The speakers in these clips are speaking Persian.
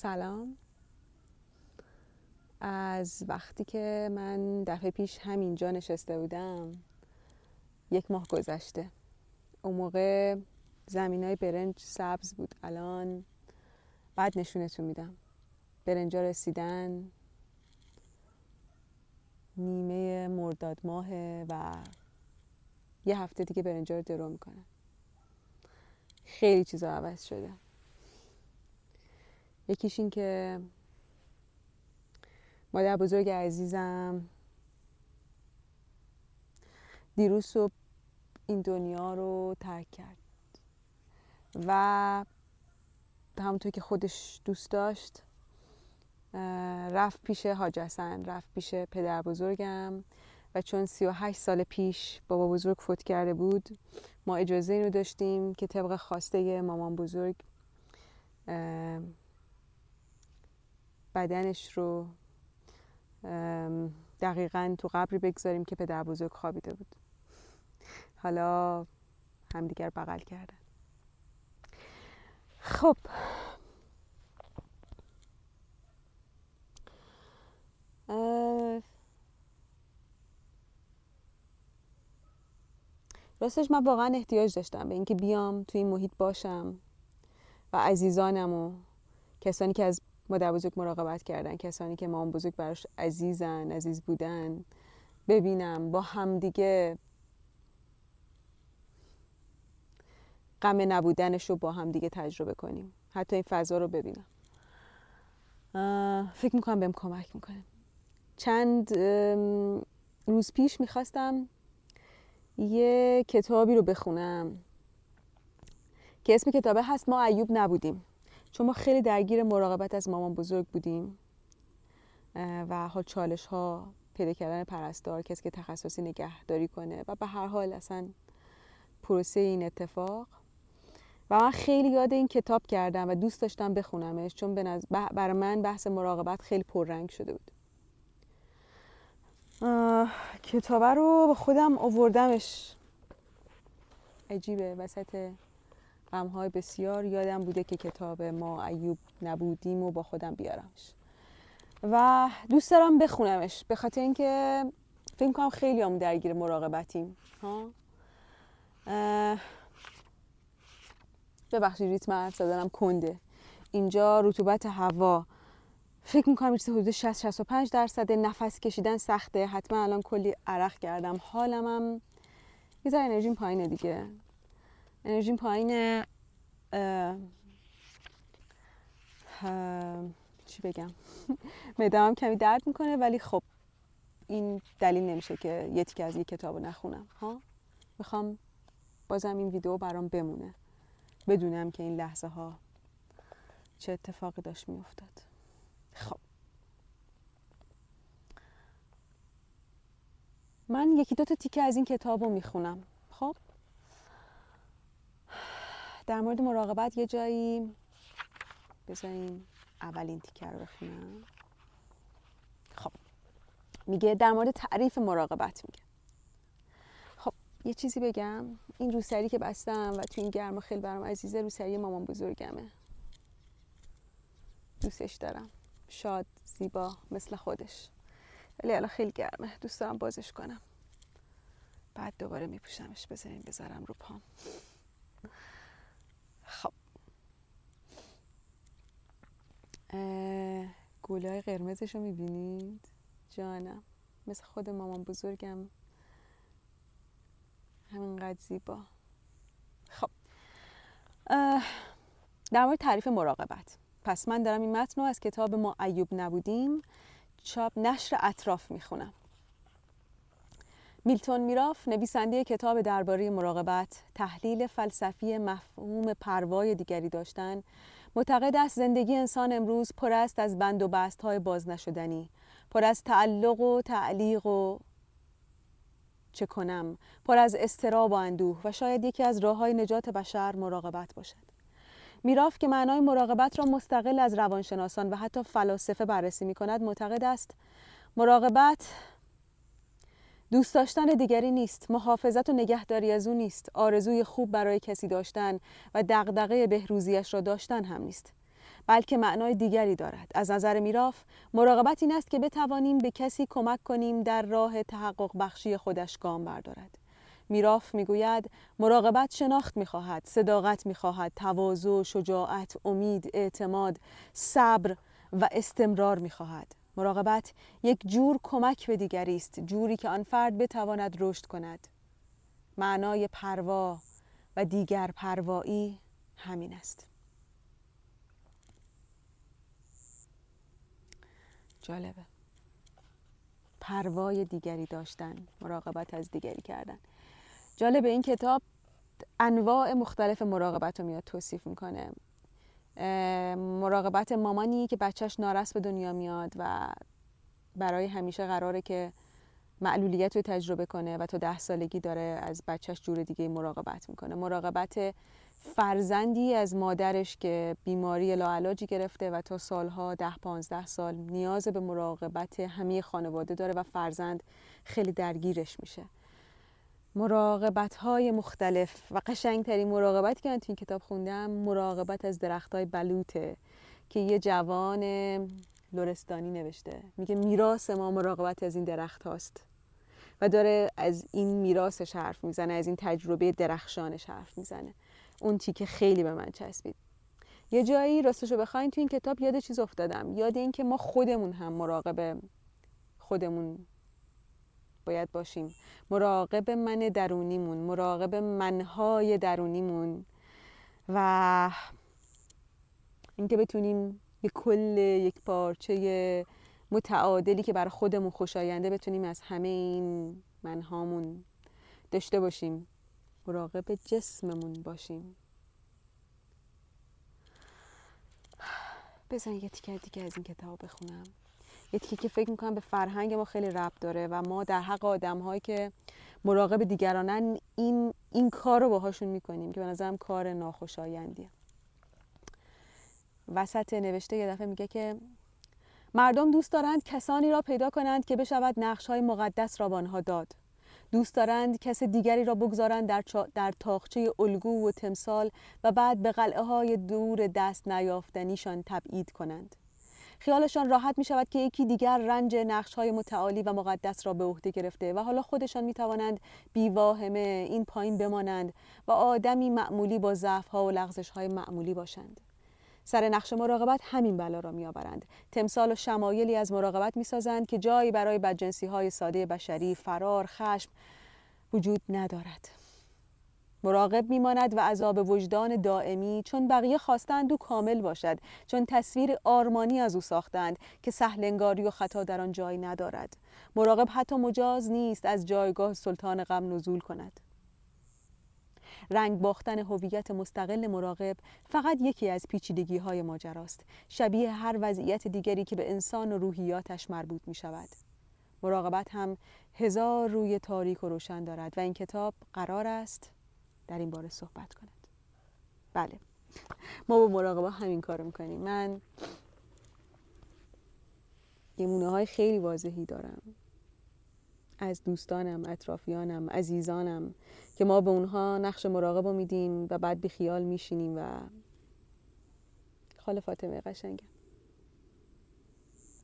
سلام. از وقتی که من دفعه پیش همینجا نشسته بودم 1 ماه گذشته. اون موقع زمینای برنج سبز بود، الان بعد نشونتون میدم. برنجا رسیدن، نیمه مرداد ماهه و 1 هفته دیگه برنجا رو درو میکنن. خیلی چیزا عوض شده. یکیش این که مادر بزرگ عزیزم دیروز صبح این دنیا رو ترک کرد و همونطور که خودش دوست داشت رفت پیش حاج حسن، رفت پیش پدر بزرگم و چون 38 سال پیش بابا بزرگ فوت کرده بود، ما اجازه اینو داشتیم که طبق خواسته مامان بزرگ بدنش رو دقیقاً تو قبری بگذاریم که پدر بزرگ خوابیده بود. حالا همدیگر بغل کردن. خب راستش من واقعا احتیاج داشتم به اینکه بیام تو این محیط باشم و عزیزانم و کسانی که از مادر بزرگ مراقبت کردن، کسانی که مامان بزرگ براش عزیز بودن، ببینم، با هم دیگه غم نبودنش رو با هم دیگه تجربه کنیم، حتی این فضا رو ببینم. فکر میکنم بهم کمک میکنه. چند روز پیش میخواستم یه کتابی رو بخونم که اسم کتابه هست ما ایوب نبودیم، چون ما خیلی درگیر مراقبت از مامان بزرگ بودیم و حال چالش ها پیدا کردن پرستار، کسی که تخصصی نگهداری کنه و به هر حال اصلا پروسه این اتفاق. و من خیلی یاد این کتاب کردم و دوست داشتم بخونمش، چون برای من بحث مراقبت خیلی پررنگ شده بود. کتابه رو با خودم آوردمش. عجیبه، وسط غم‌های بسیار یادم بوده که کتاب ما ایوب نبودیم و با خودم بیارمش و دوست دارم بخونمش، به خاطر اینکه فکر می‌کنم خیلی همون درگیر مراقبتیم. ببخشید ریتم حرف زدنم کنده. اینجا رطوبت هوا فکر می‌کنم چیزی حدود 60-65%، نفس کشیدن سخته، حتما الان کلی عرق کردم، حالم هم یه ذره انرژیم پایینه دیگه. انرژیم پایینه. چی بگم؟ معده‌ام کمی درد میکنه، ولی خب این دلیل نمیشه که یه تیکه از یه کتابو نخونم. میخوام بازم این ویدیو برام بمونه، بدونم که این لحظه ها چه اتفاقی داشت میافتاد. خب من 1-2 تا تیکه از این کتابو میخونم. خب در مورد مراقبت یه جایی، بذارین اولین تیکه رو بخونم. خب میگه در مورد تعریف مراقبت میگه. خب یه چیزی بگم، این روسری که بستم و تو این گرما خیلی برام عزیزه، روسری مامان بزرگمه. دوستش دارم، شاد، زیبا، مثل خودش، ولی الان خیلی گرمه، دوست دارم بازش کنم، بعد دوباره میپوشمش. بذارم رو پام. خب گلای قرمزش رو میبینید؟ جانم، مثل خود مامان بزرگم، همینقدر زیبا. خب در مورد تعریف مراقبت، پس من دارم این متن رو از کتاب ما ایوب نبودیم، چاپ نشر اطراف میخونم. میلتون میراف، نویسنده کتاب درباره مراقبت، تحلیل فلسفی مفهوم پروای دیگری داشتن، معتقد است زندگی انسان امروز پر است از بند و بست‌های باز نشدنی، پر از تعلق و تعلیق و چه کنم، پر از اضطراب و اندوه، و شاید یکی از راه‌های نجات بشر مراقبت باشد. میراف که معنای مراقبت را مستقل از روانشناسان و حتی فلاسفه بررسی می‌کند، معتقد است مراقبت دوست داشتن دیگری نیست، محافظت و نگهداری از او نیست، آرزوی خوب برای کسی داشتن و دغدغه بهروزیش را داشتن هم نیست، بلکه معنای دیگری دارد. از نظر میراف، مراقبت این است که بتوانیم به کسی کمک کنیم در راه تحقق بخشی خودش گام بردارد. میراف میگوید مراقبت شناخت میخواهد، صداقت میخواهد، تواضع، شجاعت، امید، اعتماد، صبر و استمرار میخواهد. مراقبت یک جور کمک به دیگری است، جوری که آن فرد بتواند رشد کند. معنای پروا و دیگر پروایی همین است. جالبه. پروای دیگری داشتن، مراقبت از دیگری کردن. جالبه این کتاب انواع مختلف مراقبت رو میاد توصیف میکنه. مراقبت مامانی که بچهش نارس به دنیا میاد و برای همیشه قراره که معلولیت رو تجربه کنه و تا 10 سالگی داره از بچهش جور دیگه مراقبت میکنه. مراقبت فرزندی از مادرش که بیماری لاعلاجی گرفته و تا سالها 10-15 سال نیاز به مراقبت همه خانواده داره و فرزند خیلی درگیرش میشه. مراقبت‌های مختلف و قشنگترین مراقبتی که من تو این کتاب خوندم مراقبت از درخت‌های بلوطه که یه جوان لرستانی نوشته. میگه میراث ما مراقبت از این درخت هاست و داره از این میراثش حرف میزنه، از این تجربه درخشانش حرف میزنه. اون تیکه خیلی به من چسبید. یه جایی راستشو بخواین تو این کتاب یاد چیز افتادم، یاد این که ما خودمون هم مراقب خودمون باید باشیم، مراقب من درونیمون، مراقب منهای درونیمون و اینکه بتونیم به کل یک پارچه متعادلی که برای خودمون خوشاینده بتونیم از همه این منهامون داشته باشیم، مراقب جسممون باشیم. بذارین یه تیکه دیگه از این کتاب بخونم، یه تیکه که فکر میکنم به فرهنگ ما خیلی ربط داره و ما در حق آدم‌هایی که مراقب دیگرانن این کار رو باهاشون میکنیم که به نظرم کار ناخوشایندیه. وسط نوشته یه دفعه میگه که مردم دوست دارند کسانی را پیدا کنند که بشود نقش‌های مقدس را به آنها داد. دوست دارند کس دیگری را بگذارند در تاقچه الگو و تمثال و بعد به قلعه‌های دور دست نیافتنیشان تبعید کنند. خیالشان راحت می شود که یکی دیگر رنج نقش‌های متعالی و مقدس را به عهده گرفته و حالا خودشان می توانند بی‌واهمه این پایین بمانند و آدمی معمولی با ضعف‌ها و لغزش‌های معمولی باشند. سر نقش مراقبت همین بلا را میآورند. تمثال و شمایلی از مراقبت میسازند که جایی برای بدجنسی‌های ساده بشری، فرار، خشم وجود ندارد. مراقب میماند و عذاب وجدان دائمی، چون بقیه خواستند او کامل باشد، چون تصویر آرمانی از او ساختند که سهلنگاری و خطا در آن جای ندارد. مراقب حتی مجاز نیست از جایگاه سلطان غم نزول کند. رنگ باختن هویت مستقل مراقب فقط یکی از پیچیدگی‌های ماجراست، شبیه هر وضعیت دیگری که به انسان و روحیاتش مربوط می شود. مراقبت هم 1000 روی تاریک و روشن دارد و این کتاب قرار است در این باره صحبت کند. بله، ما با مراقبه همین کارو میکنیم. من نمونه‌های خیلی واضحی دارم از دوستانم، اطرافیانم، عزیزانم که ما به اونها نقش مراقب رو میدیم و بعد بی خیال میشینیم و خاله فاطمه قشنگم،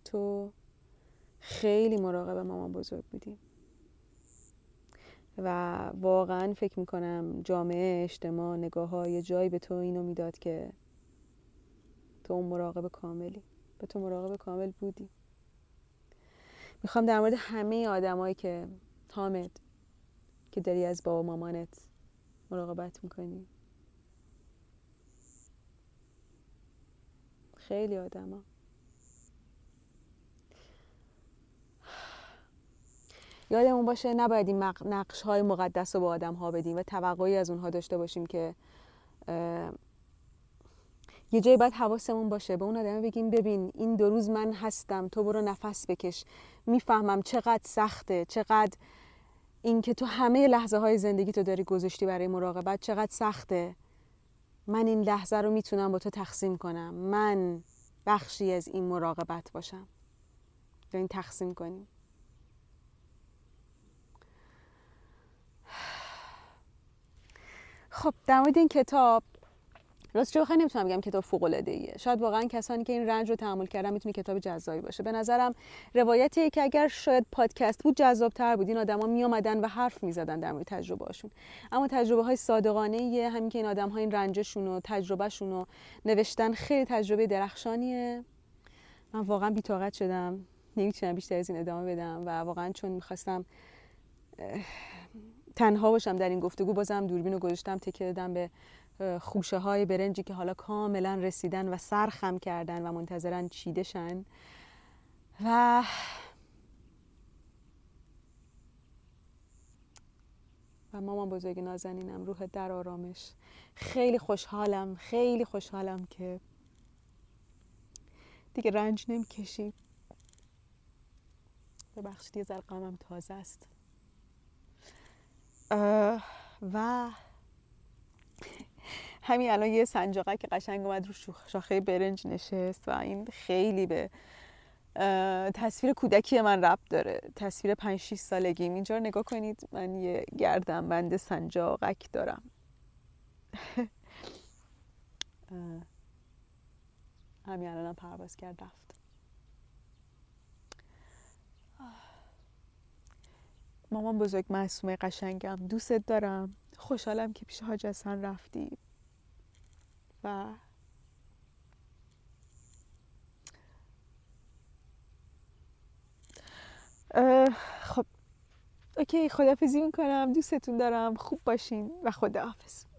تو خیلی مراقب مامان بزرگ بودی و واقعا فکر میکنم جامعه، اجتماع، نگاه ها یه جایی به تو اینو میداد که تو اون مراقب کاملی، به تو مراقب کامل بودی. میخوام در مورد همه آدمایی که حامد که داری از بابا مامانت مراقبت میکنی، خیلی آدما، یادمون باشه نباید این نقش‌های مقدس رو به آدم‌ها بدیم و توقعی از اونها داشته باشیم که یه جایی باید حواسمون باشه به اون آدم بگیم ببین این 2 روز من هستم، تو برو نفس بکش، میفهمم چقدر سخته، چقدر این که تو همه لحظه های زندگی تو داری گذاشتی برای مراقبت چقدر سخته. من این لحظه رو میتونم با تو تقسیم کنم، من بخشی از این مراقبت باشم، این تقسیم کنیم. خب در مورد این کتاب راستش بخوای نمیتونم بگم کتاب فوق‌العاده‌ایه. شاید واقعا کسانی که این رنج رو تحمل کردن میتونه کتاب جذابی باشه. به نظرم روایتیه که اگر شاید پادکست بود جذاب‌تر بود. این آدما میومدن و حرف میزدن در مورد تجربه‌هاشون. اما تجربه‌های صادقانه‌ایه، همین که این آدم‌ها این رنجشون و تجربه‌شون رو نوشتن. خیلی تجربه درخشانیه. من واقعا بی‌طاقت شدم. نمیتونم بیشتر از این ادامه بدم و واقعا چون می‌خواستم تنها باشم در این گفتگو، بازم دوربینو گذاشتم، تکیه دادم به خوشه های برنجی که حالا کاملا رسیدن و سرخم کردن و منتظرن چیده شن. و مامان بزرگ نازنینم، روح در آرامش. خیلی خوشحالم که دیگه رنج نمیکشی. ببخشید یه ذره غمم تازه است. و همین الان یه سنجاقک قشنگ اومد رو شاخه برنج نشست و این خیلی به تصویر کودکی من ربط داره. تصویر 5-6 سالگیم. اینجا رو نگاه کنید، من یه گردنبند سنجاقک دارم. همین الانم پرواز کرد رفت. مامان بزرگ معصومه قشنگم، دوستت دارم. خوشحالم که پیش حاج حسن رفتی. و خب اوکی، خداحافظی میکنم. دوستتون دارم. خوب باشین و خداحافظ.